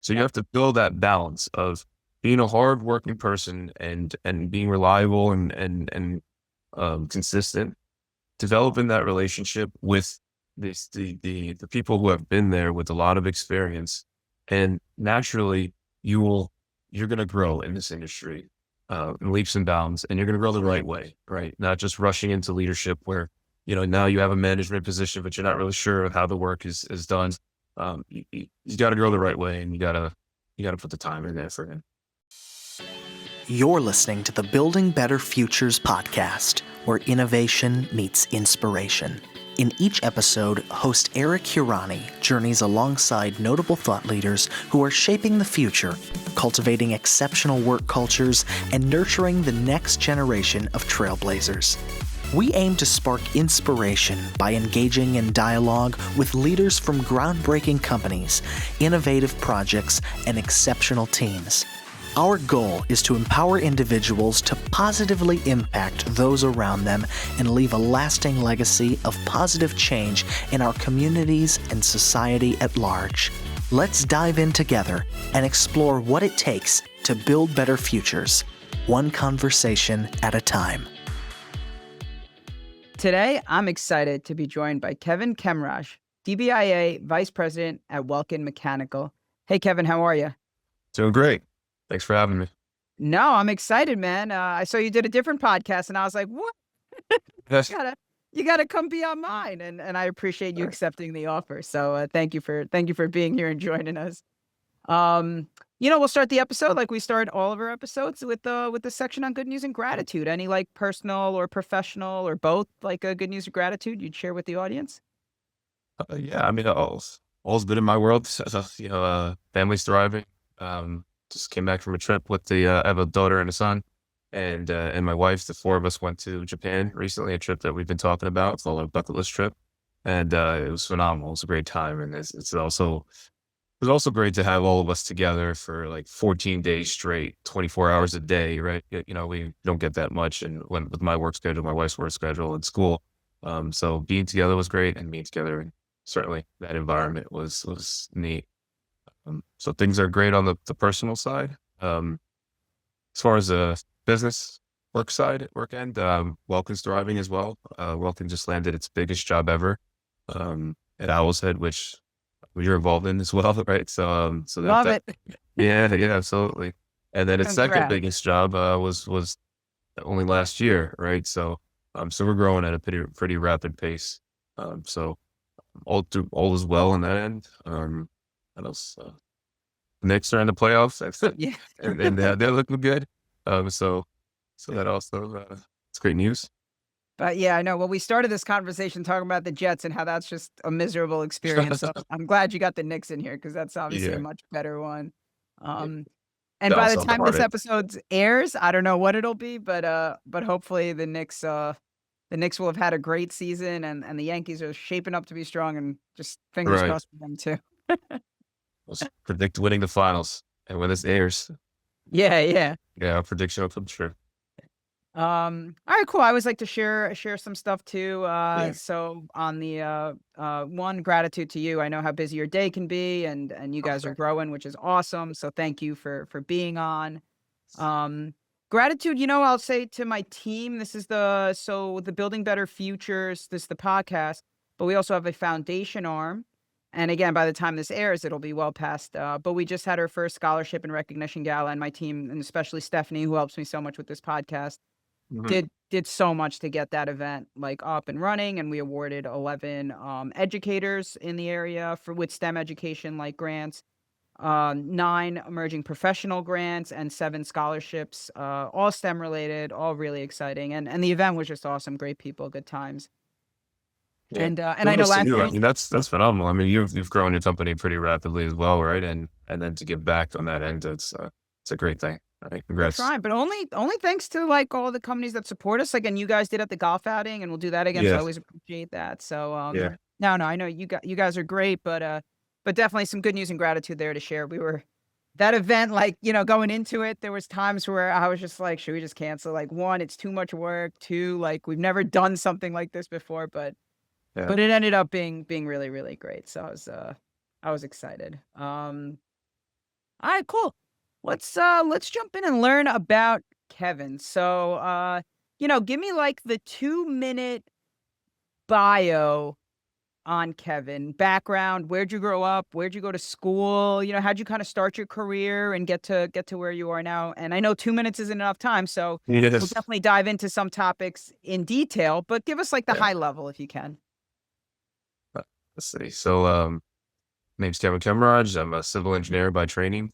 So you Yep. have to build that balance of being a hardworking person and being reliable and consistent, developing that relationship with the people who have been there with a lot of experience, and naturally you will you're going to grow in this industry in leaps and bounds, and you're going to grow the right way, right? Not just rushing into leadership where now you have a management position, but you're not really sure of how the work is done. You got to grow the right way, and you got to put the time in there for it. You're listening to the Building Better Futures podcast, where innovation meets inspiration. In each episode, host Eric Hirani journeys alongside notable thought leaders who are shaping the future, cultivating exceptional work cultures, and nurturing the next generation of trailblazers. We aim to spark inspiration by engaging in dialogue with leaders from groundbreaking companies, innovative projects, and exceptional teams. Our goal is to empower individuals to positively impact those around them and leave a lasting legacy of positive change in our communities and society at large. Let's dive in together and explore what it takes to build better futures, one conversation at a time. Today, I'm excited to be joined by Kevin Khemraj, DBIA Vice President at Welkin Mechanical. Hey, Kevin, how are you? Doing great. Thanks for having me. No, I'm excited, man. I saw you did a different podcast, and I was like, "What? Yes. You gotta come be on mine." And I appreciate you accepting the offer. So thank you for being here and joining us. We'll start the episode like we start all of our episodes with the section on good news and gratitude. Any like personal or professional or both, like a good news or gratitude you'd share with the audience? Yeah, I mean, all's good in my world. Family's thriving. Just came back from a trip with I have a daughter and a son, and my wife. The four of us went to Japan recently, a trip that we've been talking about. It's all a bucket list trip, and it was phenomenal. It was a great time, and it was also great to have all of us together for like 14 days straight, 24 hours a day, right? We don't get that much, and with my work schedule, my wife's work schedule, and school, so being together was great, and being together, and certainly that environment was neat. So things are great on the personal side. As far as the business work end, Welkin's thriving as well. Welkin just landed its biggest job ever at Owl's Head, which you're involved in as well, right? So Love that it. yeah, absolutely. And then its second Congrats. biggest job was only last year, right? So we're growing at a pretty rapid pace. So all is well on that end. What else? The Knicks are in the playoffs, Yeah. and they're looking good. So that also it's great news. But yeah, I know. Well, we started this conversation talking about the Jets and how that's just a miserable experience. So I'm glad you got the Knicks in here because that's obviously a Yeah, much better one. yeah. Um, and That by the also time this heartache. episode airs, I don't know what it'll be, but hopefully the Knicks will have had a great season, and the Yankees are shaping up to be strong, and just fingers Right. crossed for them too. Let's predict winning the finals, and when this airs, Yeah, yeah. yeah, our prediction will come true. All right, cool. I always like to share some stuff too. Yeah. So on the one, gratitude to you. I know how busy your day can be, and you guys are growing, which is awesome. So thank you for being on. Um, Gratitude, I'll say to my team, this is the Building Better Futures, this is the podcast, but we also have a foundation arm. And again, by the time this airs, it'll be well past. But we just had our first scholarship and recognition gala, and my team, and especially Stephanie, who helps me so much with this podcast, Mhm. did so much to get that event like up and running, and we awarded 11 educators in the area for with STEM education like grants, 9 emerging professional grants, and 7 scholarships, all STEM related, all really exciting. And the event was just awesome, great people, good times. Yeah. And I know Kudos to last you. year. I mean, that's phenomenal. I mean, you've grown your company pretty rapidly as well, right? And then to give back on that end, it's a great thing. I think We're congrats. trying, but only thanks to like all the companies that support us. Like, and you guys did at the golf outing, and we'll do that again. So I Yeah, always appreciate that. So yeah, no, I know you guys are great, but definitely some good news and gratitude there to share. We were that event, like, going into it, there was times where I was just like, should we just cancel? Like, one, it's too much work. Two, like, we've never done something like this before, yeah. but it ended up being really, really great. So I was excited. All right, cool. Let's jump in and learn about Kevin. So, give me like the 2-minute bio on Kevin. Background, where'd you grow up? Where'd you go to school? How'd you kind of start your career and get to where you are now? And I know 2 minutes isn't enough time, so we'll Yes. definitely dive into some topics in detail, but give us like the Yeah. high level if you can. Let's see. So, name's Kevin Khemraj. I'm a civil engineer by training.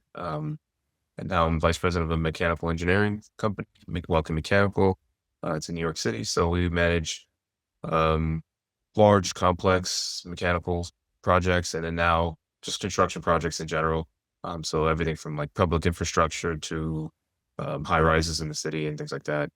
And now I'm vice president of a mechanical engineering company, Welkin Mechanical. It's in New York City. So we manage um, large, complex mechanical projects, and then now just construction projects in general. So everything from like public infrastructure to high rises in the city and things like that.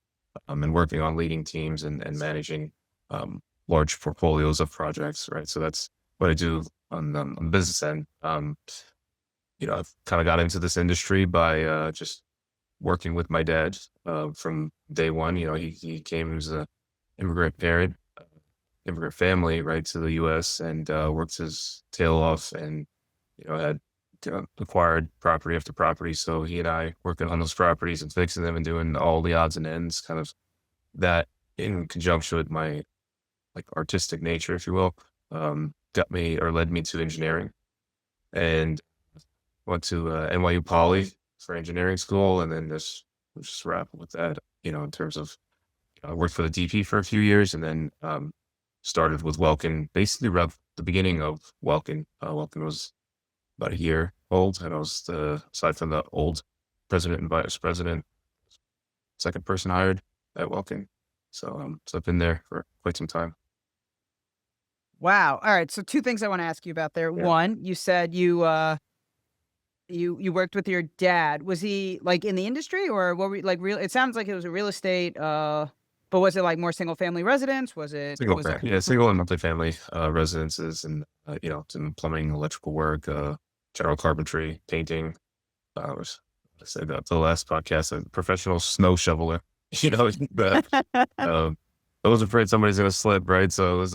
And working on leading teams and managing um, large portfolios of projects, right? So that's what I do on the business end. I've kind of got into this industry by just working with my dad from day one. He came as a immigrant parent, immigrant family, right, to the U.S. and worked his tail off, and had acquired property after property. So he and I working on those properties and fixing them and doing all the odds and ends, kind of that in conjunction with my like artistic nature, if you will, got me or led me to engineering, and went to NYU Poly for engineering school, and then just wrap with that. In terms of I worked for the DP for a few years, and then started with Welkin, basically around the beginning of Welkin. Welkin was about a year old, and I was aside from the old president and vice president, second person hired at Welkin. So I've been there for quite some time. Wow. All right. So two things I want to ask you about there. Yeah. One, you said you worked with your dad. Was he like in the industry, or what were you, like real? It sounds like it was a real estate. But was it like more single family residence? Was it Single was family, it? yeah, single and multifamily residences, and some plumbing, electrical work, general carpentry, painting. I said that the last podcast, a professional snow shoveler. But I was afraid somebody's gonna slip, right? So if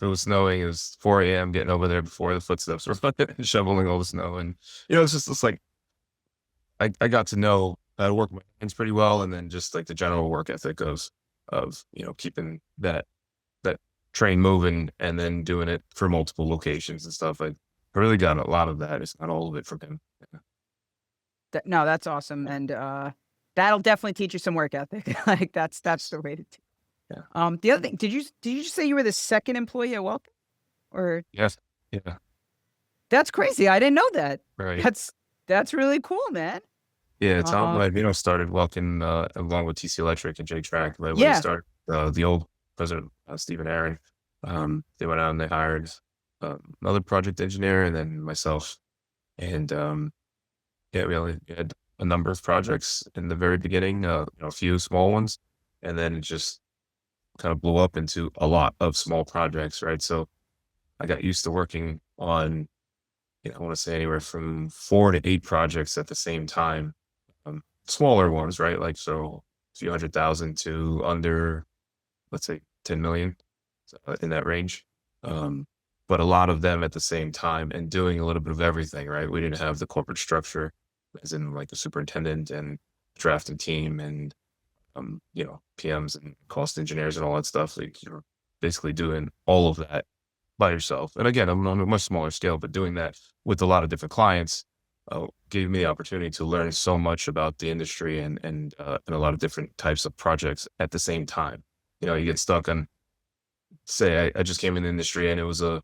it was snowing, it was 4 a.m. getting over there before the footsteps were shoveling all the snow, and it's like I got to know how to work my hands pretty well, and then just like the general work ethic of keeping that train moving and then doing it for multiple locations and stuff. I really got a lot of that. It's not all of it from him. No, that's awesome, and that'll definitely teach you some work ethic. Like that's the way to. Yeah. The other thing, did you just say you were the second employee at Welcome, or Yes. Yeah. that's crazy? I didn't know that. Right. That's really cool, man. Yeah. It's how Uh, I started Welkin along with TC Electric and J Track. Right when he yeah. started, the old president, Stephen Aaron. They went out and they hired another project engineer and then myself. And yeah, we only had a number of projects in the very beginning, a few small ones, and then it just kind of blew up into a lot of small projects, right? So I got used to working on, I want to say anywhere from 4 to 8 projects at the same time. Smaller ones, right? Like so a few 100,000 to under, let's say 10 million, in that range. But a lot of them at the same time and doing a little bit of everything, right? We didn't have the corporate structure as in like the superintendent and drafting team and PMs and cost engineers and all that stuff. Like you're basically doing all of that by yourself. And again, I'm on a much smaller scale, but doing that with a lot of different clients gave me the opportunity to learn so much about the industry and a lot of different types of projects at the same time. You get stuck on, say, I just came in the industry and it was a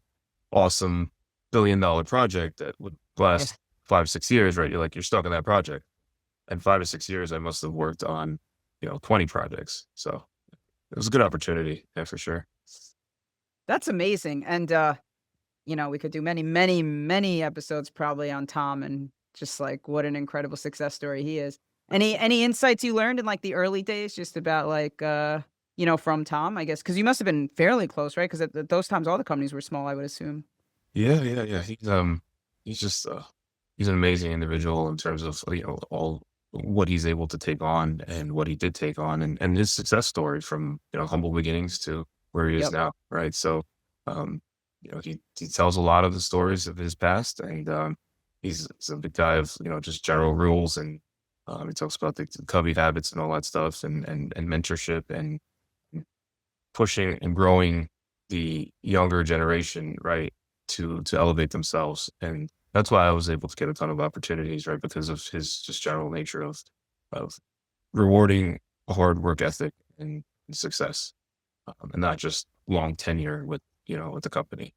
awesome $1 billion project that would last 5 or 6 years, right? You're stuck on that project. And 5 or 6 years, I must have worked on 20 projects. So it was a good opportunity, yeah, for sure. That's amazing. And we could do many, many, many episodes probably on Tom and just like what an incredible success story he is. Any insights you learned in like the early days just about like from Tom, I guess, because you must have been fairly close, right? Because at those times all the companies were small, I would assume. Yeah. He's just he's an amazing individual in terms of all what he's able to take on and what he did take on and his success story from humble beginnings to where he is Yep. now, right? So he tells a lot of the stories of his past, and he's a big guy of, just general rules, and he talks about the Covey habits and all that stuff, and mentorship, and pushing and growing the younger generation, right, to elevate themselves. And that's why I was able to get a ton of opportunities, right, because of his just general nature of rewarding a hard work ethic and success, and not just long tenure with the company.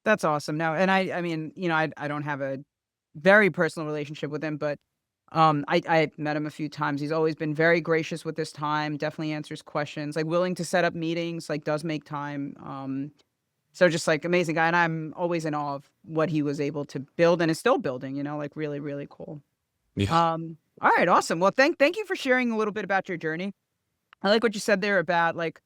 That's awesome. Now, and I mean, I don't have a very personal relationship with him, but I met him a few times. He's always been very gracious with his time, definitely answers questions, like willing to set up meetings, like does make time. So just like amazing guy. And I'm always in awe of what he was able to build and is still building, like really, really cool. Yeah. All right, awesome. Well, thank you for sharing a little bit about your journey. I like what you said there about like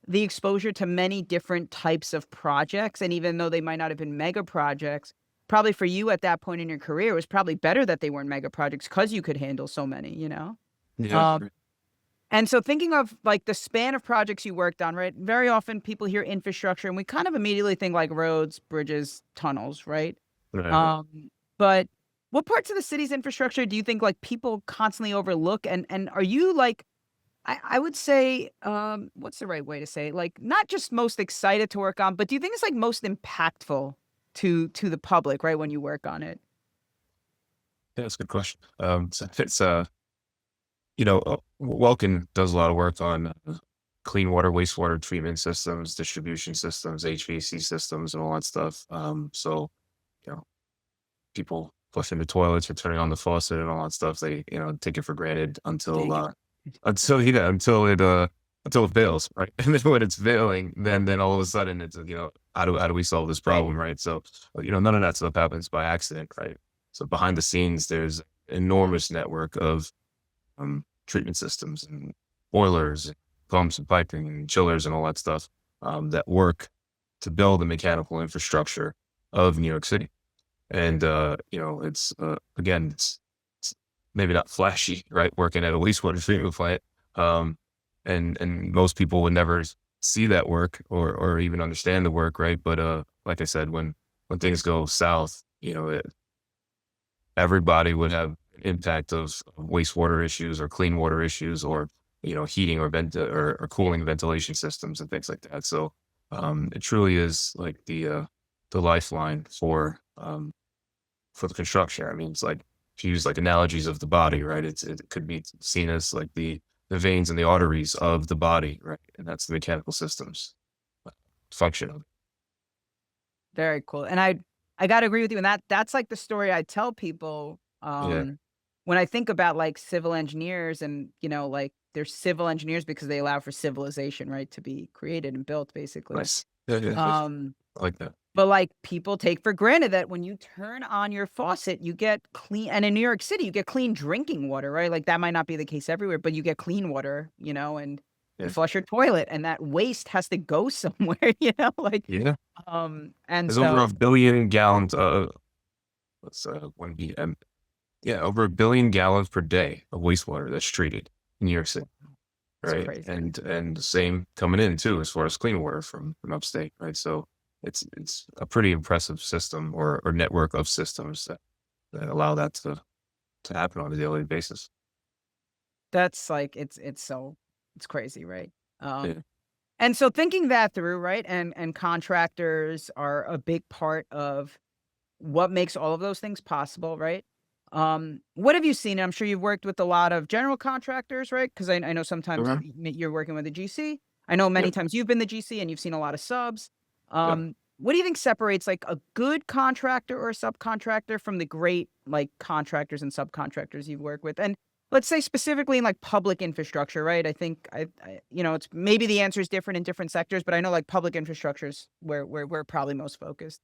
the exposure to many different types of projects. And even though they might not have been mega projects, probably for you at that point in your career, it was probably better that they weren't mega projects because you could handle so many. Yeah. Um, and so thinking of like the span of projects you worked on, right? Very often people hear infrastructure and we kind of immediately think like roads, bridges, tunnels, right? Right. But what parts of the city's infrastructure do you think like people constantly overlook? And are you like, I would say, what's the right way to say it? Like not just most excited to work on, but do you think it's like most impactful to the public, right, when you work on it? Yeah, that's a good question. So it's Welkin does a lot of work on clean water, wastewater treatment systems, distribution systems, HVAC systems, and all that stuff. So you know, people flushing the toilets or turning on the faucet and all that stuff, they take it for granted until Take it. until it fails, right? And then when it's failing, then all of a sudden it's how do we solve this problem, right? So none of that stuff happens by accident, right? So behind the scenes, there's enormous network of treatment systems and boilers and pumps and piping and chillers and all that stuff that work to build the mechanical infrastructure of New York City. And it's again, it's maybe not flashy, right? Working at a wastewater treatment plant, and most people would never see that work or even understand the work, right? But like I said, when things go south, everybody would have an impact of wastewater issues or clean water issues, or heating or or cooling ventilation systems and things like that. So it truly is like the lifeline for the construction. I mean, it's like if you use like analogies of the body, right? It could be seen as like the veins and the arteries of the body, right? And that's the mechanical systems function of it. Very cool. And I gotta agree with you. And that's like the story I tell people Yeah. when I think about like civil engineers and like they're civil engineers because they allow for civilization, right, to be created and built, basically. Nice. Yeah, yeah. Um, I like that. but like people take for granted that when you turn on your faucet, you get clean, and in New York City, you get clean drinking water, right? Like that might not be the case everywhere, but you get clean water, and you Yeah. flush your toilet, and that waste has to go somewhere, like Yeah. and There's over so a billion gallons. Let's 1 BM. Yeah, over 1 billion gallons per day of wastewater that's treated in New York City, it's right? crazy. And the same coming in too, as far as clean water from upstate, right? So it's a pretty impressive system or network of systems that allow that to happen on a daily basis. That's like it's crazy, right? Yeah. And so thinking that through, right? And contractors are a big part of what makes all of those things possible, right? What have you seen? I'm sure you've worked with a lot of general contractors, right? Because I know sometimes Okay. you're working with a GC. I know many Yep. times you've been the GC and you've seen a lot of subs. Yep. What do you think separates like a good contractor or a subcontractor from the great like contractors and subcontractors you've worked with? And let's say specifically in like public infrastructure, right? I think it's maybe the answer is different in different sectors, but I know like public infrastructure is where we're probably most focused.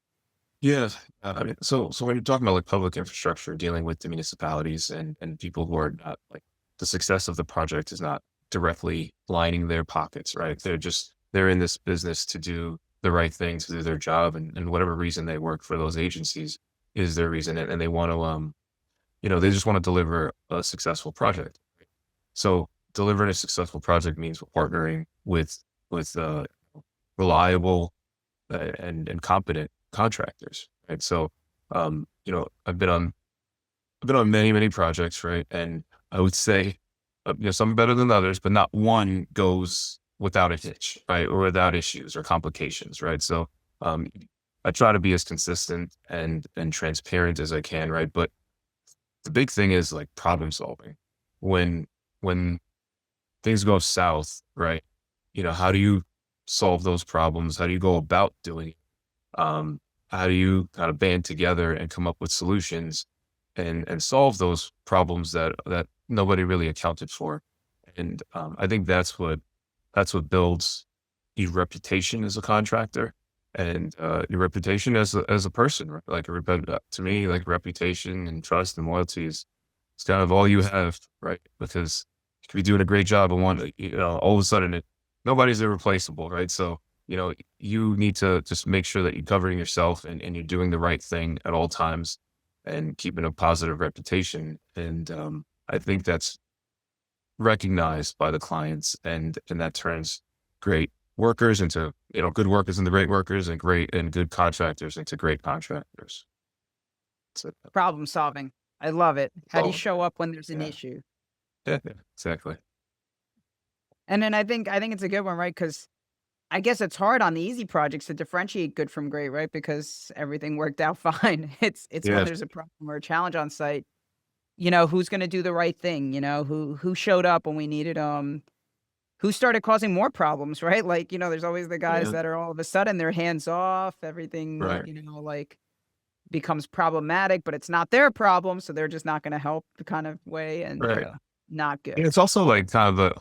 Yeah. I mean, so when you're talking about like public infrastructure, dealing with the municipalities and people who are not like the success of the project is not directly lining their pockets, right? They're in this business to do the right thing, to do their job, and whatever reason they work for those agencies is their reason, and they want to they just want to deliver a successful project. So delivering a successful project means partnering with reliable and competent contractors, right? So I've been on many, many projects, right? And I would say, some are better than others, but not one goes without a hitch, right? Or without issues or complications, right? So, um, I try to be as consistent and transparent as I can, right? But the big thing is like problem solving. When things go south, right? How do you solve those problems? How do you go about doing it? How do you kind of band together and come up with solutions and solve those problems that nobody really accounted for? And I think that's what builds your reputation as a contractor and your reputation as a person. Right? To me, like reputation and trust and loyalty is it's kind of all you have, right? Because you could be doing a great job and all of a sudden nobody's irreplaceable, right? So you need to just make sure that you're covering yourself and you're doing the right thing at all times and keeping a positive reputation. And I think that's recognized by the clients, and that turns great workers into good workers into great workers, and great and good contractors into great contractors. So, Problem solving. I love it. How do you oh, show up when there's an yeah, issue? yeah, yeah, exactly. And then I think it's a good one, right? Because I guess it's hard on the easy projects to differentiate good from great, right? Because everything worked out fine. It's when Yeah, there's a problem or a challenge on site, who's gonna do the right thing, who showed up when we needed 'em, who started causing more problems, right? Like, there's always the guys yeah, that are all of a sudden they're hands off, everything, right, like becomes problematic, but it's not their problem, so they're just not gonna help the kind of way and right. not And good. it's also like kind of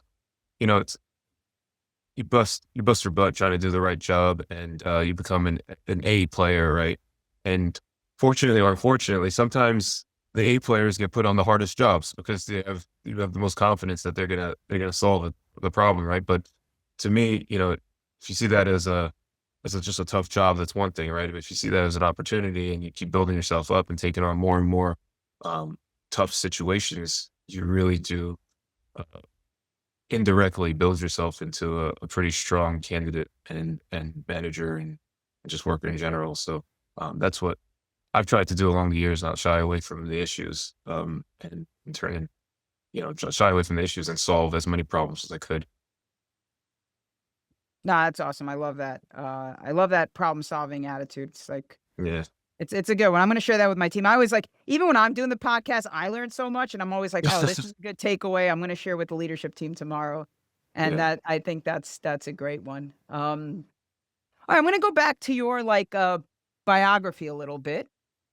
it's you bust your butt trying to do the right job, and you become an A player, right? And fortunately or unfortunately, sometimes the A players get put on the hardest jobs because you have the most confidence that they're gonna solve the problem, right? But to me, if you see that as just a tough job, that's one thing, right? But if you see that as an opportunity and you keep building yourself up and taking on more and more um, tough situations, you really do uh, indirectly build yourself into a pretty strong candidate and manager and just worker in general. So that's what I've tried to do along the years, not shy away from the issues, and turn in, just shy away from the issues and solve as many problems as I could. Nah, that's awesome. I love that problem solving attitude. It's like Yeah. it's a good one. I'm gonna share that with my team. I always like even when I'm doing the podcast, I learn so much and I'm always like, "Oh, this is a good takeaway. I'm gonna share with the leadership team tomorrow." And Yeah. that I think that's a great one. All right, I'm gonna go back to your biography a little bit.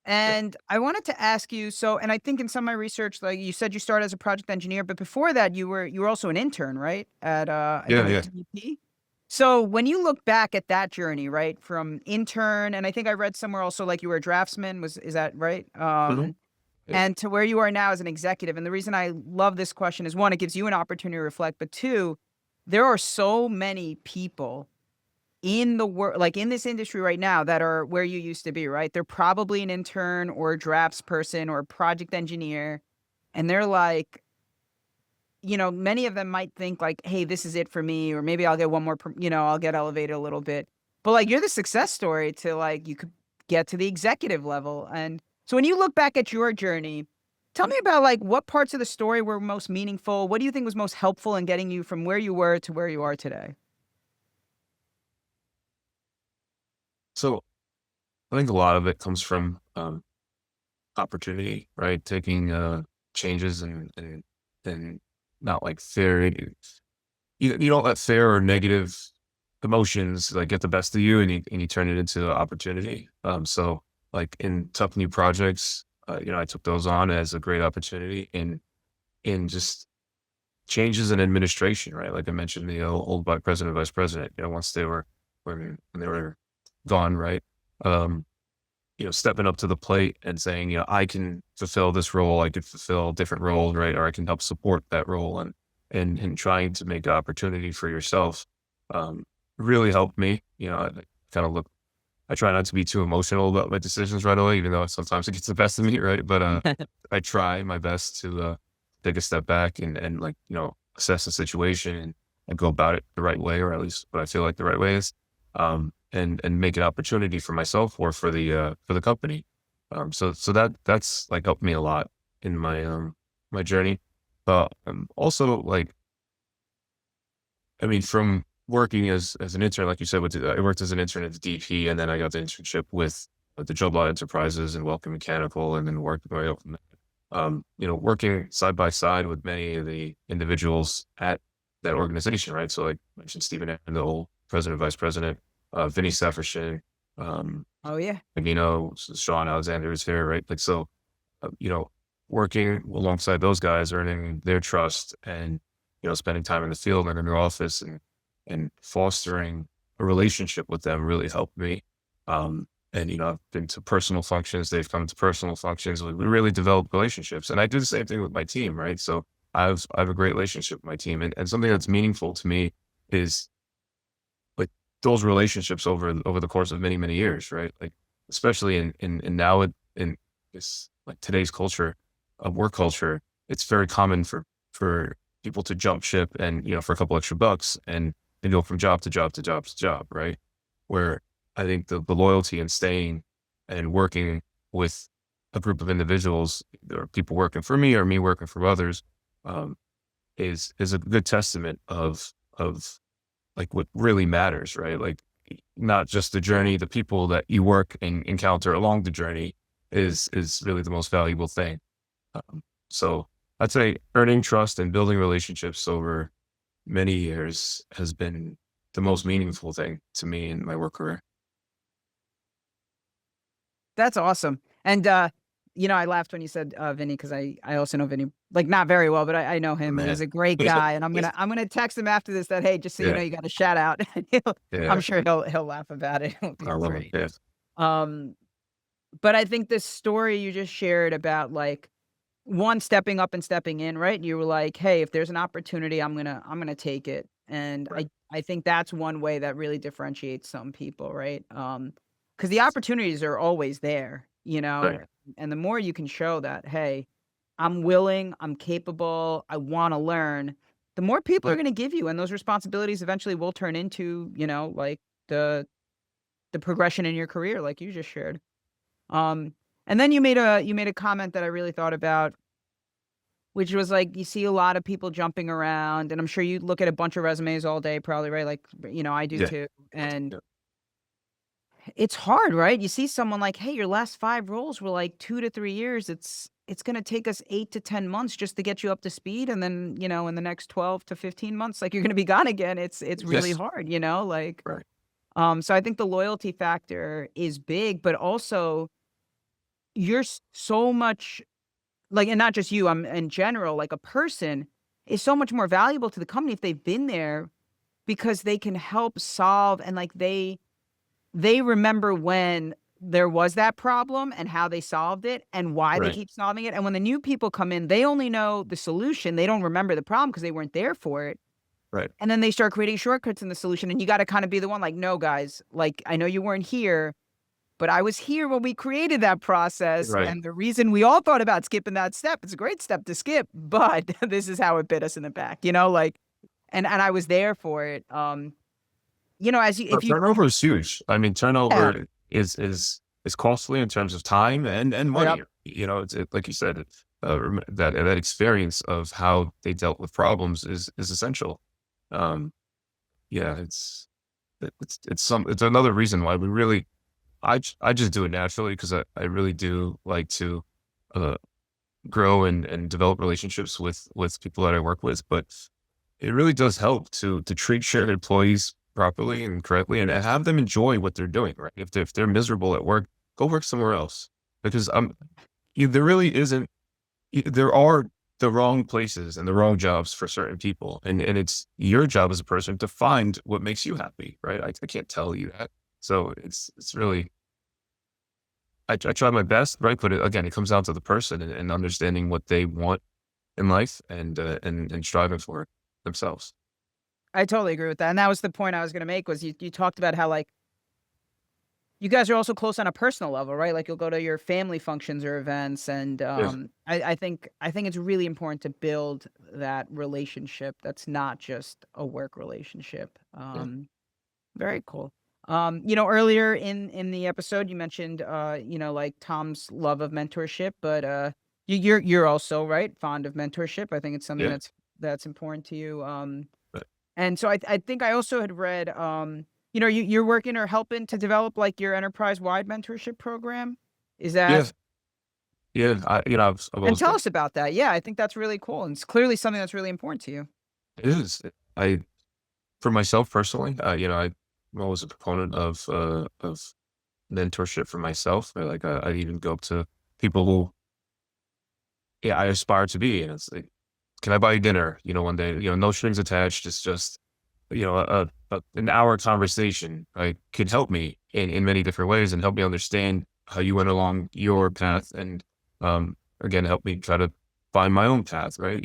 And I wanted to ask you, so and I think in some of my research, like you said you started as a project engineer, but before that you were also an intern, right? At I Yeah. think Yeah. WP. So when you look back at that journey, right, from intern, and I think I read somewhere also like you were a draftsman, is that right? Mhm. Yeah. And to where you are now as an executive. And the reason I love this question is one, it gives you an opportunity to reflect, but two, there are so many people in the work like in this industry right now that are where you used to be, right? They're probably an intern or a drafts person or a project engineer, and they're like, many of them might think like, "Hey, this is it for me," or maybe I'll get one more, I'll get elevated a little bit. But like, you're the success story to like, you could get to the executive level. And so when you look back at your journey, tell me about like what parts of the story were most meaningful? What do you think was most helpful in getting you from where you were to where you are today? So I think a lot of it comes from opportunity, right? Taking changes and not like fear. You don't let fear or negative emotions like get the best of you, and you turn it into opportunity. So like in tough new projects, I took those on as a great opportunity in just changes in administration, right? Like I mentioned, the president, vice president. Once when they were gone, right? Um, stepping up to the plate and saying, I can fulfill this role, I could fulfill different roles, right? Or I can help support that role, and trying to make opportunity for yourself um, really helped me. I kind of look. I try not to be too emotional about my decisions right away, even though sometimes it gets the best of me, right? But I try my best to take a step back and like assess the situation and go about it the right way, or at least what I feel like the right way is, and make an opportunity for myself or for the company. So that's like helped me a lot in my journey. But also like, I mean, from working as an intern, like you said, I worked as an intern at the DP, and then I got the internship with the Job Lot Enterprises and Welkin Mechanical, and then worked my way up from there. Working side by side with many of the individuals at that organization, right? So, like I mentioned, Stephen Aaron, the old president, vice president, Vinny Seffershin, Oh yeah. Sean Alexander is here, right? Like, so, uh, you know, working alongside those guys, earning their trust, and spending time in the field and in their office, and fostering a relationship with them really helped me. And I've been to personal functions; they've come to personal functions. We really develop relationships, and I do the same thing with my team, right? So I have a great relationship with my team, and something that's meaningful to me is like those relationships over the course of many years, right? Like especially in now in this like today's culture of work culture, it's very common for people to jump ship and for a couple extra bucks and go from job to job to job to job, right? Where I think the loyalty and staying and working with a group of individuals, or people working for me or me working for others, um, is a good testament of like what really matters, right? Like not just the journey, the people that you work and encounter along the journey is really the most valuable thing. So I'd say earning trust and building relationships over many years has been the most meaningful thing to me in my work career. That's awesome. And I laughed when you said Vinny, because I also know Vinny, like not very well, but I know him, and Man. he's a great guy. And I'm gonna text him after this that, hey, just so you know, Yeah, you got a shout out. And I'm yeah, sure he'll laugh about it. It'll be I love it. great. Yeah, Um, but I think this story you just shared about like one stepping up and stepping in, right? You were like, hey, if there's an opportunity, I'm gonna take it. And right, I think that's one way that really differentiates some people, right? Because the opportunities are always there, right, and the more you can show that, hey, I'm willing, I'm capable, I want to learn, the more people are going to give you, and those responsibilities eventually will turn into, like the the progression in your career, like you just shared. Um, and then you made a comment that I really thought about, which was like you see a lot of people jumping around, and I'm sure you look at a bunch of resumes all day, probably, right? Like, I do yeah, too. And yeah, it's hard, right? You see someone like, hey, your last 5 roles were like 2 to 3 years. It's gonna take us 8 to 10 months just to get you up to speed. And then, in the next 12 to 15 months, like you're gonna be gone again. It's really yes, hard, like right, so I think the loyalty factor is big, but also you're so much like, and not just you, in general, like a person is so much more valuable to the company if they've been there, because they can help solve, and like they remember when there was that problem and how they solved it and why they right, keep solving it. And when the new people come in, they only know the solution. They don't remember the problem because they weren't there for it. right, And then they start creating shortcuts in the solution. And you got to kind of be the one like, no, guys, like, I know you weren't here, but I was here when we created that process. right. And the reason we all thought about skipping that step, it's a great step to skip, but this is how it bit us in the back, like, and I was there for it. As you, if you, Turnover is huge. I mean, yeah, turnover is costly in terms of time and yep. money. Like you said, that experience of how they dealt with problems is essential. Um, yeah, it's another reason why we really I just do it naturally because I really do like to uh, grow and develop relationships with people that I work with, but it really does help to treat your employees properly and correctly and have them enjoy what they're doing, right? If they're miserable at work, go work somewhere else because there really isn't there are the wrong places and the wrong jobs for certain people, and it's your job as a person to find what makes you happy, right? I can't tell you that, so it's really I try my best, right? But again, it comes down to the person and understanding what they want in life and striving for it themselves. I totally agree with that. And that was the point I was going to make, was you talked about how like you guys are also close on a personal level, right? Like you'll go to your family functions or events. And Yeah, I think it's really important to build that relationship that's not just a work relationship. yeah. Very cool. Earlier in the episode, you mentioned, like Tom's love of mentorship, but you're also right fond of mentorship. I think it's something Yeah. that's important to you. But And so I think I also had read, you're working or helping to develop like your enterprise wide mentorship program. Is that? yeah, yeah. I've And always tell been. us about that. Yeah, I think that's really cool, and it's clearly something that's really important to you. It is. I For myself personally, I'm always a proponent of mentorship for myself. Like I even go up to people who, yeah, I aspire to be, and it's like, can I buy you dinner? One day, no strings attached. It's just, an hour conversation, right, could help me in many different ways and help me understand how you went along your path, and again, help me try to find my own path. Right?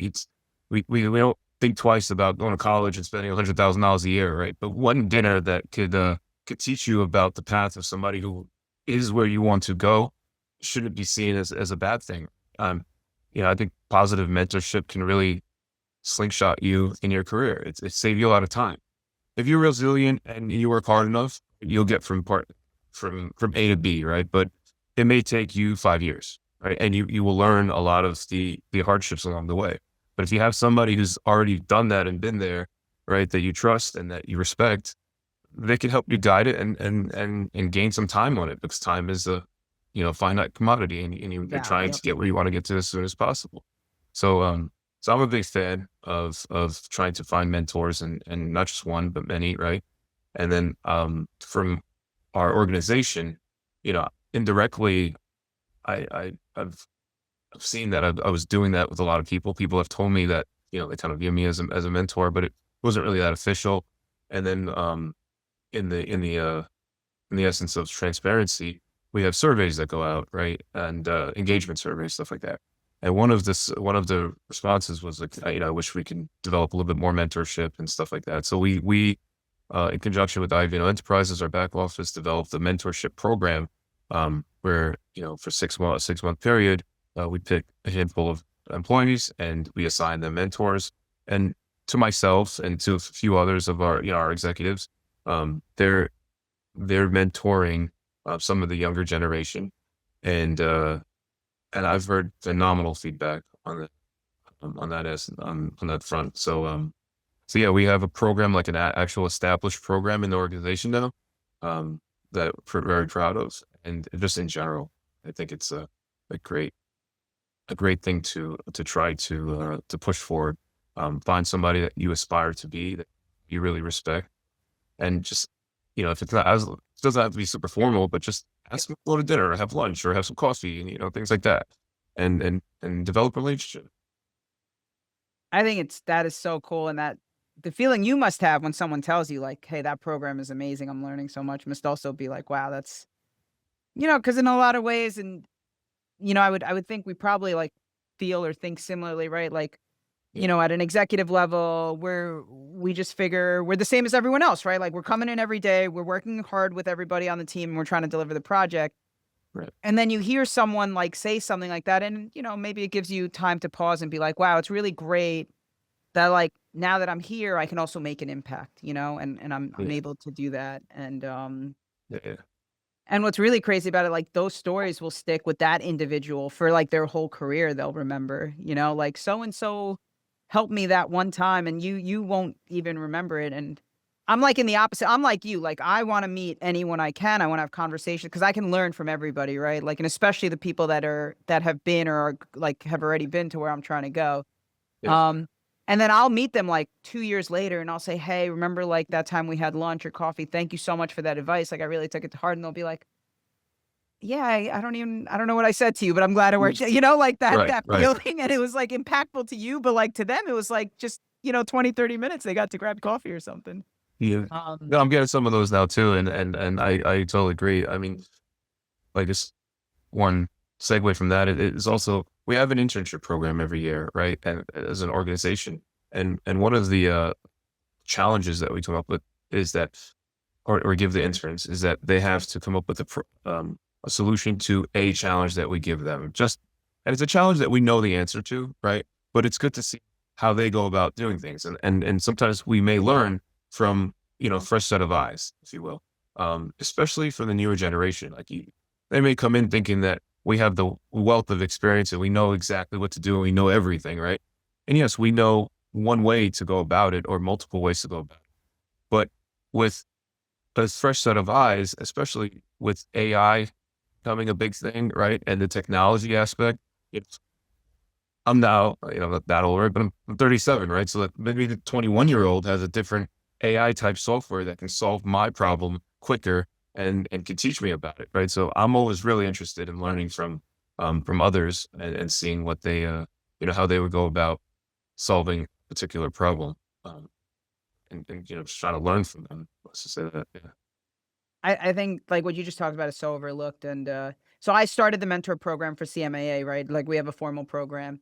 We don't think twice about going to college and spending $100,000 a year, right? But one dinner that could teach you about the path of somebody who is where you want to go shouldn't be seen as a bad thing. Um, I think positive mentorship can really slingshot you in your career. It save you a lot of time. If you're resilient and you work hard enough, you'll get from A to B, right? But it may take you 5 years, right? And you will learn a lot of the hardships along the way. But if you have somebody who's already done that and been there, right, that you trust and that you respect, they can help you guide it and gain some time on it, because time is a finite commodity, and you're Yeah. trying Yep. to get where you want to get to as soon as possible. So so I'm a big fan of trying to find mentors, and not just one but many, right? And then from our organization, indirectly, I've seen that I was doing that with a lot of people. People have told me that, they kind of view me as a mentor, but it wasn't really that official. And then in the in the uh in the essence of transparency, we have surveys that go out, right? And engagement surveys, stuff like that. And one of the responses was like, I wish we can develop a little bit more mentorship and stuff like that. So we in conjunction with IVNO Enterprises, our back office, developed a mentorship program, where, for 6 months, 6-month period, we pick a handful of employees and we assign them mentors. And to myself and to a few others of our executives, they're mentoring some of the younger generation, and I've heard phenomenal feedback on that front. So yeah, we have a program, like an actual established program in the organization now, that we're very proud of, and just in general, I think it's a great thing to try to push forward. Find somebody that you aspire to be, that you really respect, and just, if it's not as, it doesn't have to be super formal, but just ask them to go to dinner or have lunch or have some coffee, and things like that, and develop a relationship. I think that is so cool, and that the feeling you must have when someone tells you like, "Hey, that program is amazing. I'm learning so much," must also be like, "Wow, that's," because in a lot of ways, and I would think we probably like feel or think similarly, right? Like, Yeah, at an executive level, we just figure we're the same as everyone else, right? Like we're coming in every day, we're working hard with everybody on the team, and we're trying to deliver the project. right. And then you hear someone like say something like that, and maybe it gives you time to pause and be like, "Wow, it's really great that like now that I'm here, I can also make an impact," and I'm Yeah, able to do that. yeah, yeah. And what's really crazy about it, like those stories will stick with that individual for like their whole career. They'll remember, like so and so helped me that one time, and you won't even remember it. And I'm like in the opposite. I'm like you. Like I want to meet anyone I can. I want to have conversations because I can learn from everybody, right? Like, and especially the people that have been or are, like have already been to where I'm trying to go. Yeah. Um, and then I'll meet them like 2 years later, and I'll say, "Hey, remember like that time we had lunch or coffee? Thank you so much for that advice. Like I really took it to heart." And they'll be like, "Yeah, I don't know what I said to you, but I'm glad it Mm. worked." Like Right, that right. feeling, and it was like impactful to you, but like to them, it was like just 20, 30 minutes. They got to grab coffee or something. Yeah. Um, No, I'm getting some of those now too, and I totally agree. I mean, like, just one segue from that, it is also, we have an internship program every year, right? And as an organization, and one of the challenges that we come up with is that, or give the interns, is that they have to come up with a solution to a challenge that we give them. And it's a challenge that we know the answer to, right? But it's good to see how they go about doing things, and sometimes we may learn from, fresh set of eyes, if you will. especially for the newer generation. Like they may come in thinking that we have the wealth of experience and we know exactly what to do and we know everything, right? And yes, we know one way to go about it or multiple ways to go about it. But with a fresh set of eyes, especially with AI becoming a big thing, right? And the technology aspect, it's I'm now, not that old, right? But I'm 37, right? So that maybe the 21-year-old has a different AI type software that can solve my problem quicker and can teach me about it, right? So I'm always really interested in learning from others and seeing what they, how they would go about solving a particular problem, and just trying to learn from them. Let's just say that, yeah. I think like what you just talked about is so overlooked. And so I started the mentor program for CMAA, right? Like we have a formal program.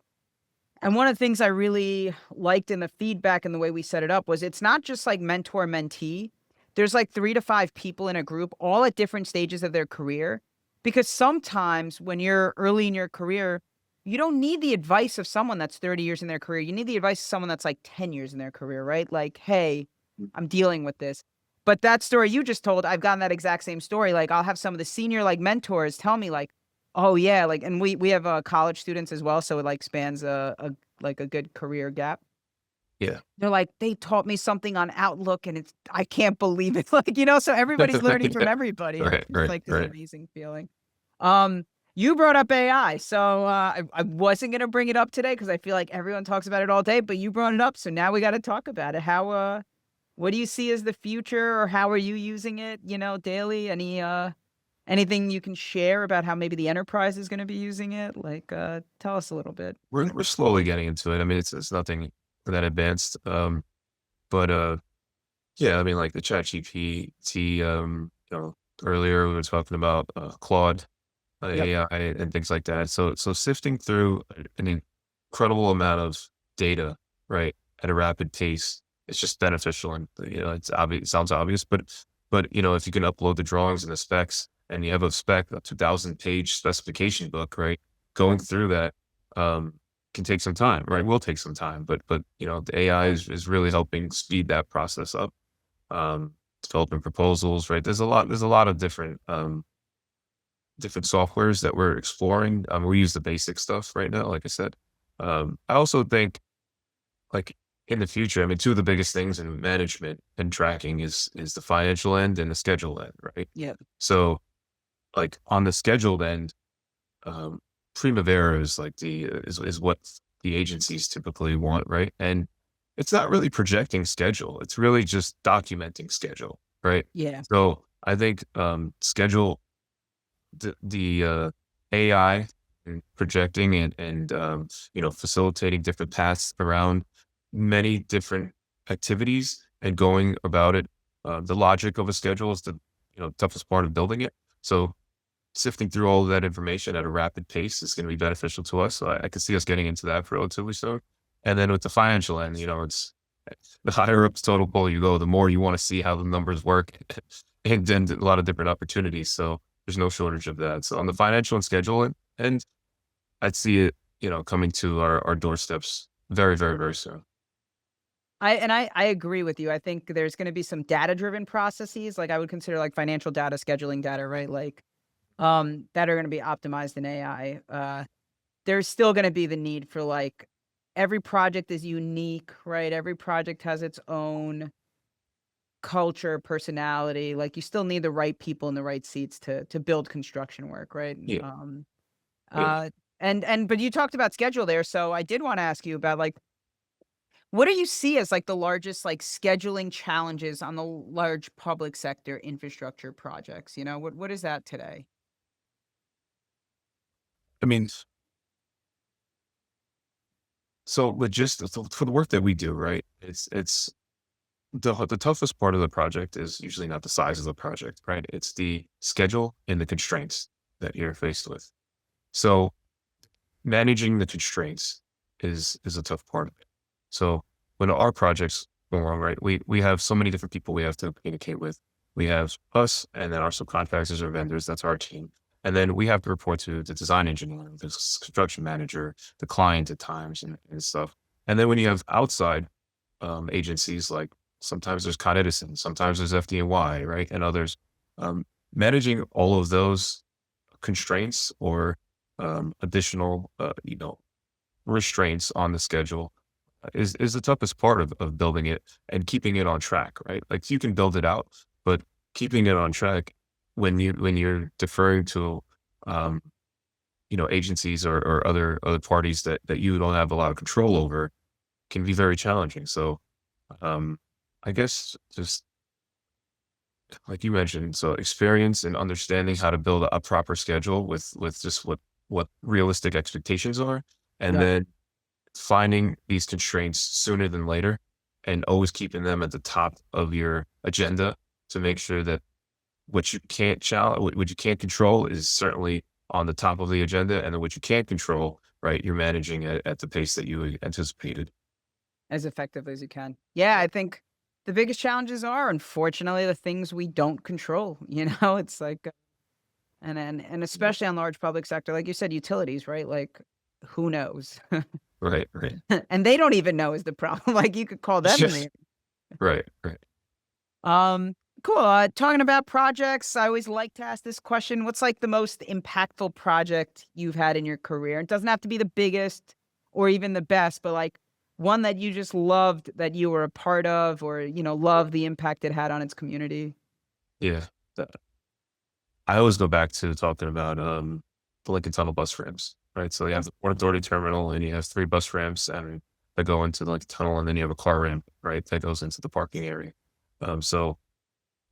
And one of the things I really liked in the feedback and the way we set it up was it's not just like mentor mentee. There's like 3 to 5 people in a group, all at different stages of their career. Because sometimes when you're early in your career, you don't need the advice of someone that's 30 years in their career. You need the advice of someone that's like 10 years in their career, right? Like, hey, I'm dealing with this. But that story you just told, I've gotten that exact same story. Like I'll have some of the senior like mentors tell me like, oh yeah, like, and we have college students as well, so it like spans a like a good career gap. Yeah. They're like, they taught me something on Outlook, and it's I can't believe it. Like, so everybody's learning from Yeah. everybody. And Right, it's just right, like this right. amazing feeling. You brought up AI, so I wasn't gonna bring it up today because I feel like everyone talks about it all day, but you brought it up, so now we got to talk about it. How what do you see as the future, or how are you using it? Daily. Anything you can share about how maybe the enterprise is going to be using it? Like, tell us a little bit. We're slowly getting into it. I mean, it's nothing that advanced. But yeah, I mean, like the Chat GPT, earlier we were talking about Claude, Yep. AI and things like that. So sifting through an incredible amount of data, right, at a rapid pace, it's just beneficial. And it's obvious. It sounds obvious, but if you can upload the drawings and the specs, and you have a 2,000-page specification book, right, going through that can take some time, right? Will take some time, but the AI is really helping speed that process up. Developing proposals, right? There's a lot of different softwares that we're exploring. We use the basic stuff right now, like I said. I also think, like, in the future, I mean, two of the biggest things in management and tracking is the financial end and the schedule end, right? Yep. So, like on the scheduled end, um, Primavera is like is what the agencies typically want, right? And it's not really projecting schedule; it's really just documenting schedule, right? Yeah. So I think schedule the AI and projecting and facilitating different paths around many different activities and going about it. The logic of a schedule is the toughest part of building it. So sifting through all of that information at a rapid pace is going to be beneficial to us. So I could see us getting into that relatively soon. And then with the financial end, it's the higher up the total goal you go, the more you want to see how the numbers work and then a lot of different opportunities. So there's no shortage of that. So on the financial and scheduling end, I'd see it, coming to our doorsteps very, very, very soon. I agree with you. I think there's going to be some data driven processes. Like I would consider like financial data, scheduling data, right? Like, that are going to be optimized in AI. There's still going to be the need for like every project is unique, right? Every project has its own culture, personality. Like you still need the right people in the right seats to build construction work, right? Yeah. Yeah. Uh, and but you talked about schedule there, so I did want to ask you about like what do you see as like the largest like scheduling challenges on the large public sector infrastructure projects? What is that today? I mean, so logistics for the work that we do, right? It's the toughest part of the project is usually not the size of the project, right? It's the schedule and the constraints that you're faced with. So managing the constraints is a tough part of it. So when our projects go wrong, right, we have so many different people we have to communicate with. We have us, and then our subcontractors or vendors. That's our team, and then we have to report to the design engineer, the construction manager, the client at times, and stuff. And then when you have outside agencies, like sometimes there's Con Edison, sometimes there's FDNY, right, and others. Managing all of those constraints or additional, restraints on the schedule is the toughest part of building it and keeping it on track, right? Like you can build it out, but keeping it on track when you're deferring to um, agencies or other parties that you don't have a lot of control over can be very challenging. So um, I guess just like you mentioned, so experience and understanding how to build a proper schedule with just what realistic expectations are, and Yeah. then finding these constraints sooner than later, and always keeping them at the top of your agenda to make sure that what you can't challenge, what you can't control, is certainly on the top of the agenda, and then what you can't control, right, you're managing at the pace that you anticipated. As effectively as you can. Yeah, I think the biggest challenges are, unfortunately, the things we don't control, you know? It's like, and especially on large public sector, like you said, utilities, right? Like, who knows? Right, right. And they don't even know is the problem. Like, you could call them in the Right, right. cool. Talking about projects, I always like to ask this question. What's like the most impactful project you've had in your career? It doesn't have to be the biggest or even the best, but like one that you just loved that you were a part of, or, love the impact it had on its community. Yeah. I always go back to talking about the Lincoln Tunnel bus ramps, right? So you have the Port Authority terminal, and you have 3 bus ramps and that go into the Lincoln Tunnel, and then you have a car ramp, right, that goes into the parking area. So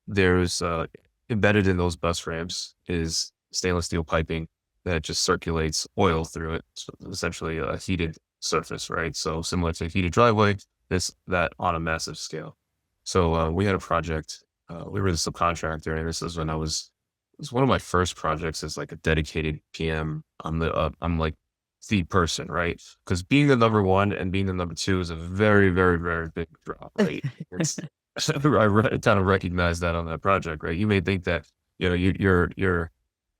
there's embedded in those bus ramps is stainless steel piping that just circulates oil through it. So essentially a heated surface, right? So similar to a heated driveway, that on a massive scale. So we had a project. We were the subcontractor, and this is when it was one of my first projects as like a dedicated PM. I'm like the person, right? Because being the number one and being the number two is a very, very, very big drop, right? It's, kind of recognize that on that project, right? You may think that you're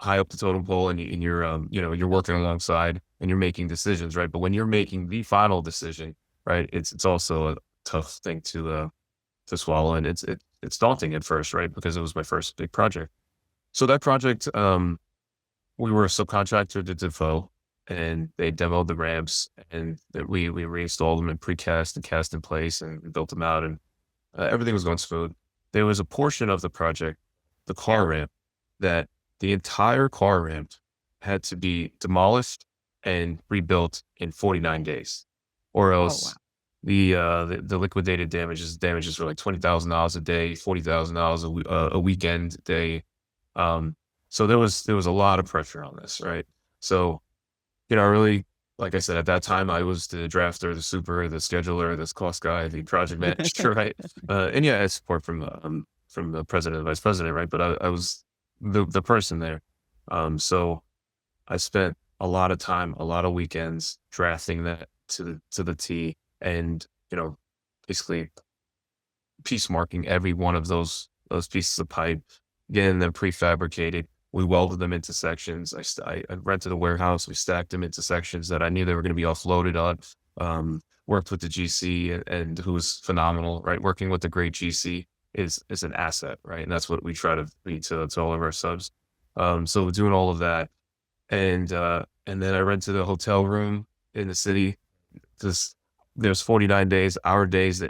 high up the totem pole, and you're you're working alongside and you're making decisions, right? But when you're making the final decision, right, it's also a tough thing to swallow, and it's daunting at first, right? Because it was my first big project. So that project, we were a subcontractor to Defoe, and they demoed the ramps, and that we reinstalled them in precast and cast in place and built them out, and everything was going smooth. There was a portion of the project, the car ramp, that the entire car ramp had to be demolished and rebuilt in 49 days, or Oh, else wow. the liquidated damages were like $20,000 a day, $40,000 a weekend day. So there was a lot of pressure on this, right? So I really, like I said, at that time, I was the drafter, the super, the scheduler, this cost guy, the project manager, right? And yeah, I had support from the president and vice president, right? But I was the person there. So I spent a lot of time, a lot of weekends drafting that to the T, and basically piece marking every one of those pieces of pipe, getting them prefabricated. We welded them into sections. I rented a warehouse. We stacked them into sections that I knew they were going to be offloaded on. Worked with the GC, and who was phenomenal, right? Working with the great GC is an asset, right? And that's what we try to be to all of our subs. So doing all of that, and then I rented a hotel room in the city. This There's 49 days. Our days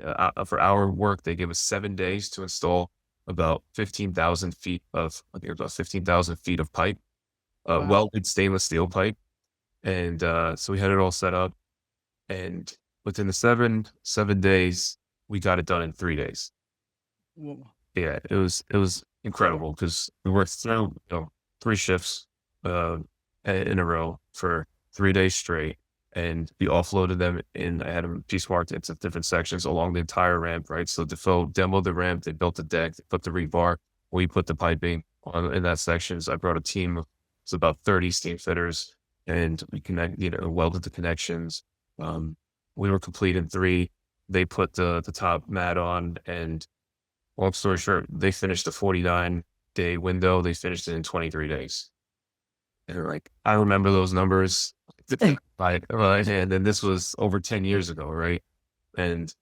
for our work, they give us 7 days to install about 15,000 feet of, I think about 15,000 feet of pipe, Wow. welded stainless steel pipe. And so we had it all set up, and within the seven days, we got it done in 3 days. Whoa. Yeah, it was incredible because we worked through 3 shifts uh, in a row for 3 days straight, and we offloaded them in. I had them piece marked into different sections along the entire ramp, right? So Defoe demoed the ramp, they built the deck, they put the rebar, we put the piping on in that sections. I brought a team of, it's about 30 steam fitters, and we welded the connections. Um, we were complete in 3. They put the top mat on, and long story short, they finished the 49-day window. They finished it in 23 days. And they're like, I remember those numbers. Right. And then this was over 10 years ago, right? And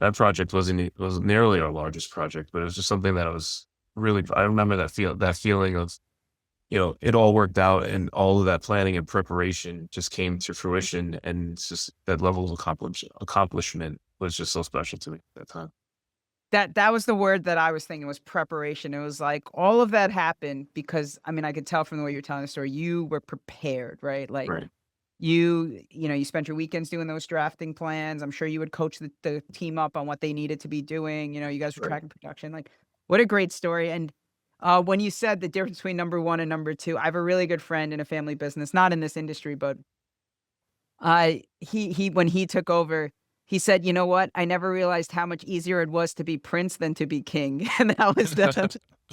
that project wasn't nearly our largest project, but it was just something that I was really, I remember that feeling of, it all worked out and all of that planning and preparation just came to fruition. And it's just that level of accomplishment was just so special to me at that time. That was the word that I was thinking was preparation. It was like all of that happened because, I mean, I could tell from the way you're telling the story, you were prepared, right? Like Right. you spent your weekends doing those drafting plans. I'm sure you would coach the team up on what they needed to be doing. You guys were Right. tracking production. Like, what a great story. And when you said the difference between number one and number two, I have a really good friend in a family business, not in this industry, but he when he took over, he said, "You know what? I never realized how much easier it was to be prince than to be king." And that was that's I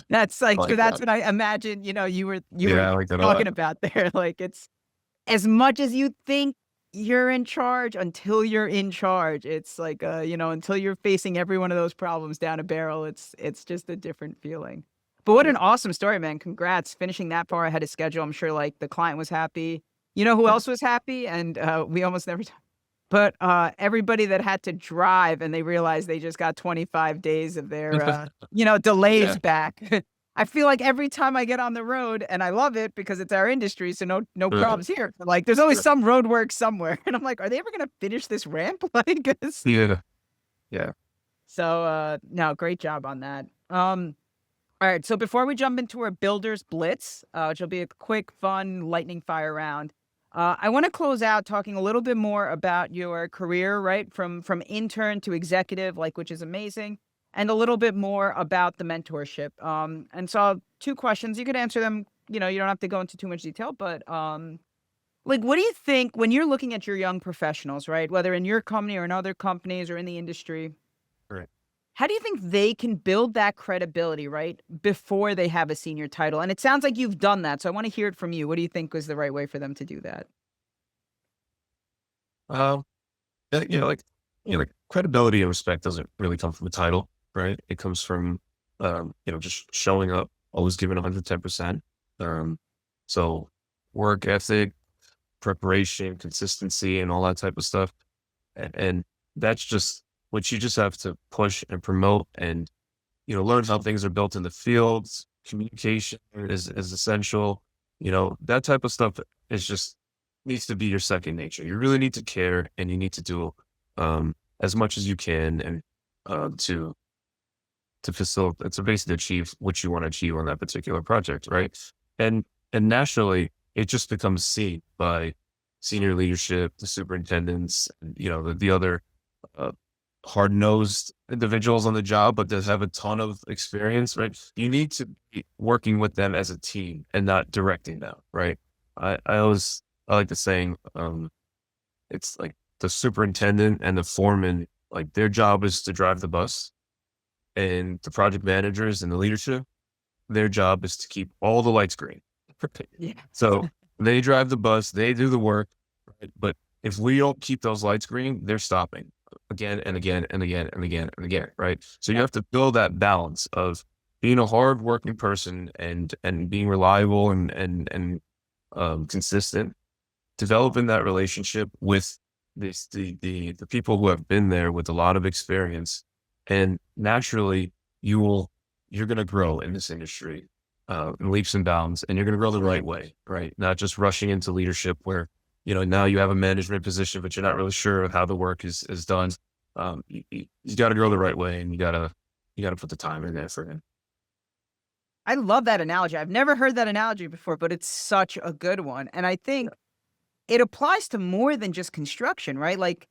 like, so like that's that. what I imagine, you were Yeah, I like that a talking lot. about there. Like, it's as much as you think you're in charge until you're in charge. It's like, until you're facing every one of those problems down a barrel, it's just a different feeling. But what Yeah. an awesome story, man. Congrats finishing that far ahead of schedule. I'm sure like the client was happy. You know who else was happy? And we almost never but, everybody that had to drive and they realized they just got 25 days of their, delays Yeah. back. I feel like every time I get on the road, and I love it because it's our industry, so no Uh, problems here. Like, there's always sure. some road work somewhere, and I'm like, "Are they ever gonna finish this ramp?" Like, Yeah. Yeah. so, no, great job on that. Alright, so before we jump into our builders blitz, which will be a quick, fun lightning fire round, I want to close out talking a little bit more about your career, right? From intern to executive, like which is amazing, and a little bit more about the mentorship. And so two questions. You could answer them, you don't have to go into too much detail, but like what do you think when you're looking at your young professionals, right? Whether in your company or in other companies or in the industry, Right. how do you think they can build that credibility, right, before they have a senior title? And it sounds like you've done that, so I wanna hear it from you. What do you think was the right way for them to do that? Um, like credibility and respect doesn't really come from a title, right? It comes from, just showing up, always giving 110%. Um, so work ethic, preparation, consistency, and all that type of stuff. And that's just what you just have to push and promote and, learn how things are built in the fields. Communication is essential. That type of stuff is just needs to be your second nature. You really need to care and you need to do as much as you can and to facilitate to basically achieve what you want to achieve on that particular project, right? And naturally it just becomes seen by senior leadership, the superintendents, and, the other uh, hard-nosed individuals on the job, but does have a ton of experience, right? You need to be working with them as a team and not directing them, right? I like the saying, it's like the superintendent and the foreman, like their job is to drive the bus, and the project managers and the leadership, their job is to keep all the lights green. Yeah. So they drive the bus, they do the work, right? But if we don't keep those lights green, they're stopping again and again and again and again and again, right? So you have to build that balance of being a hardworking person and being reliable and consistent, developing that relationship with the people who have been there with a lot of experience, and naturally you're going to grow in this industry in leaps and bounds, and you're going to grow the right way, right? Not just rushing into leadership where now you have a management position, but you're not really sure of how the work is done. You got to grow the right way, and you got to put the time and effort in. I love that analogy. I've never heard that analogy before, but it's such a good one, and I think it applies to more than just construction, right? Like,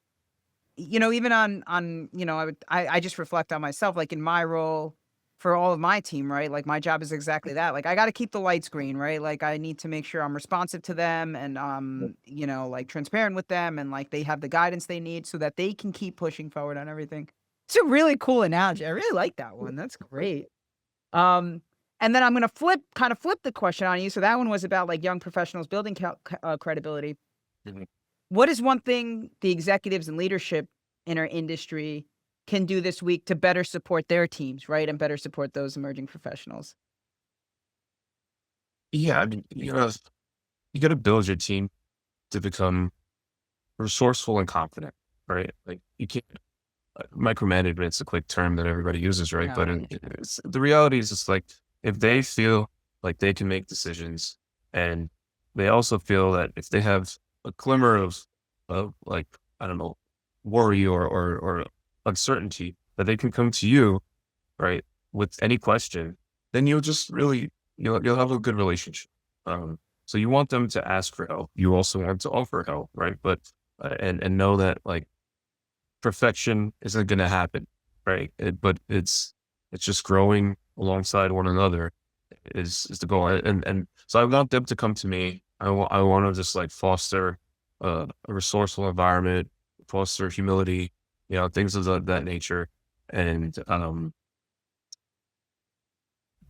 even on, I just reflect on myself, like in my role for all of my team, right? Like my job is exactly that. Like I got to keep the lights green, right? Like I need to make sure I'm responsive to them and, like transparent with them and like they have the guidance they need so that they can keep pushing forward on everything. It's a really cool analogy. I really like that one. That's great. Um, and then I'm going to kind of flip the question on you. So that one was about like young professionals building credibility. Mhm. What is one thing the executives and leadership in our industry can do this week to better support their teams, right? And better support those emerging professionals? Yeah, I mean, you got to build your team to become resourceful and confident, right? Like you can't micromanagement's a quick term that everybody uses, right? But No. the reality is just like if they feel like they can make decisions, and they also feel that if they have a glimmer of like, I don't know, worry or uncertainty, that they can come to you, right, with any question, then you'll just really you'll have a good relationship. So you want them to ask for help. You also want to offer help, right? But and know that like perfection isn't going to happen, right? But it's just growing alongside one another is the goal. And so I want them to come to me. I want to just like foster a resourceful environment, foster humility, things of that nature, and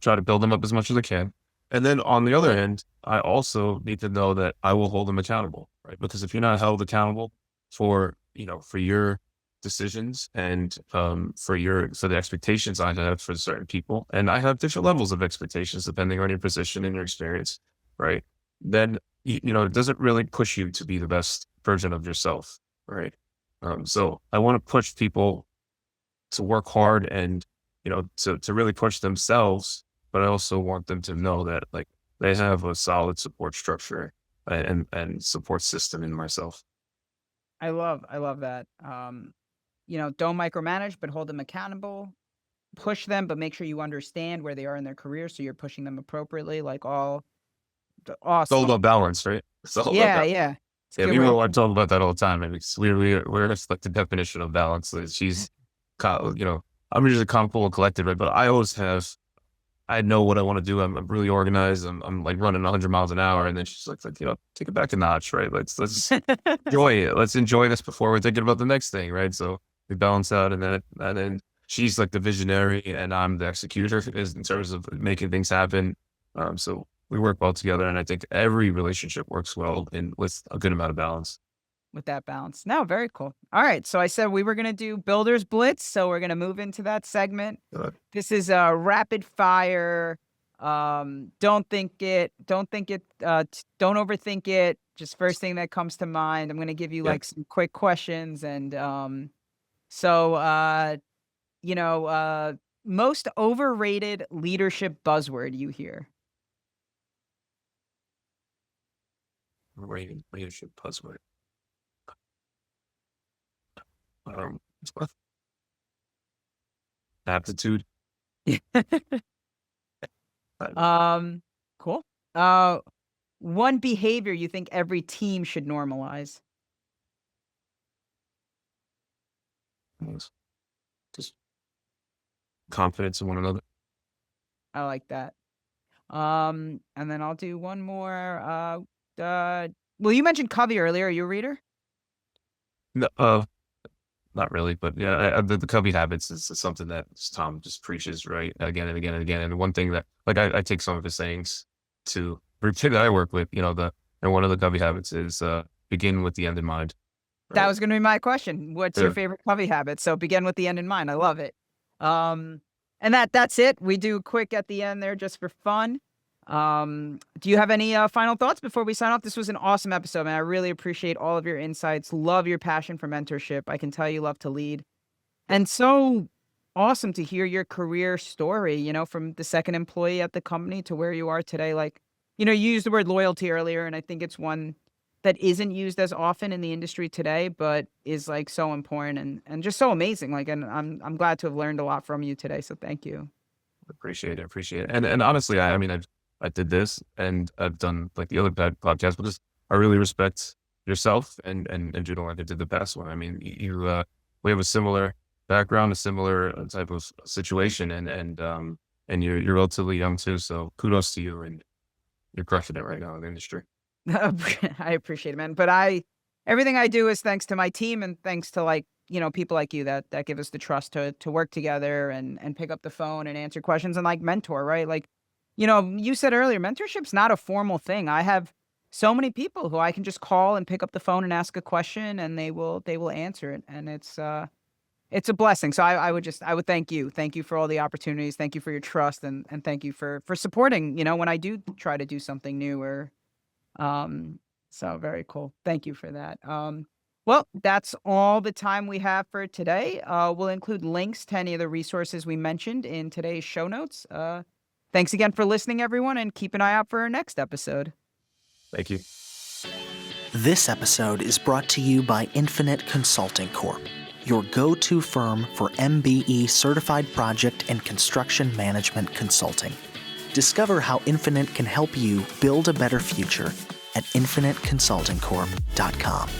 try to build them up as much as I can. And then on the other end, I also need to know that I will hold them accountable, right? Because if you're not held accountable for, for your decisions and for the expectations I have for certain people, and I have different levels of expectations depending on your position and your experience, right? Then, it doesn't really push you to be the best version of yourself, right? So I want to push people to work hard and, to really push themselves, but I also want them to know that like they have a solid support structure and support system in myself. I love that. Don't micromanage, but hold them accountable. Push them, but make sure you understand where they are in their career, so you're pushing them appropriately. Like It's all awesome. about balance, right? It's all about Yeah, balance. yeah. It's a Yeah, good we way. will I talk about that all the time. I mean, we're just like the definition of balance. She's, I'm usually calm, cool, and collected, right? But I know what I want to do. I'm really organized. I'm like running 100 miles an hour, and then she's like, take it back a notch, right? Let's enjoy it. Let's enjoy this before we're thinking about the next thing, right? So we balance out, and then she's like the visionary, and I'm the executor is in terms of making things happen. So we work well together, and I think every relationship works well and with a good amount of balance. With that balance. No, very cool. All right. So I said we were going to do Builders Blitz. So we're going to move into that segment. Uh, This is a rapid fire. Don't think it, don't overthink it. Just first thing that comes to mind. I'm going to give you yeah, like some quick questions. And so, you know, uh, most overrated leadership buzzword you hear. rating leadership buzzword. Um, aptitude. um, cool. One behavior you think every team should normalize. Just confidence in one another. I like that. And then I'll do one more. Well, you mentioned Covey earlier. Are you a reader? No, not really, but yeah, the Cubby habits is something that Tom just preaches right again and again and again. And one thing that like I take some of his sayings to the kid that I work with, and one of the Cubby habits is begin with the end in mind. That Right. was going to be my question. What's your Yeah. favorite Covey habit? So begin with the end in mind. I love it. And that's it. We do quick at the end there just for fun. Do you have any final thoughts before we sign off? This was an awesome episode, man. I really appreciate all of your insights. Love your passion for mentorship. I can tell you love to lead. And so awesome to hear your career story, from the second employee at the company to where you are today. Like, you used the word loyalty earlier, and I think it's one that isn't used as often in the industry today, but is like so important and just so amazing. Like, and I'm glad to have learned a lot from you today. So thank you. Appreciate it. Appreciate it. And honestly, I mean, I did this and I've done like the other podcast, but just I really respect yourself and Judo like I did the past one. I mean, we have a similar background, a similar type of situation, and you're relatively young too. So kudos to you, and you're crushing it right now in the industry. I appreciate it, man. But everything I do is thanks to my team and thanks to people like you that give us the trust to work together and pick up the phone and answer questions and like mentor, right? Like, you said earlier, mentorship's not a formal thing. I have so many people who I can just call and pick up the phone and ask a question and they will answer it. And it's a blessing. So I would thank you. Thank you for all the opportunities. Thank you for your trust and thank you for supporting, when I do try to do something new or, so very cool. Thank you for that. Well, that's all the time we have for today. We'll include links to any of the resources we mentioned in today's show notes. Thanks again for listening, everyone, and keep an eye out for our next episode. Thank you. This episode is brought to you by Infinite Consulting Corp., your go-to firm for MBE certified project and construction management consulting. Discover how Infinite can help you build a better future at infiniteconsultingcorp.com.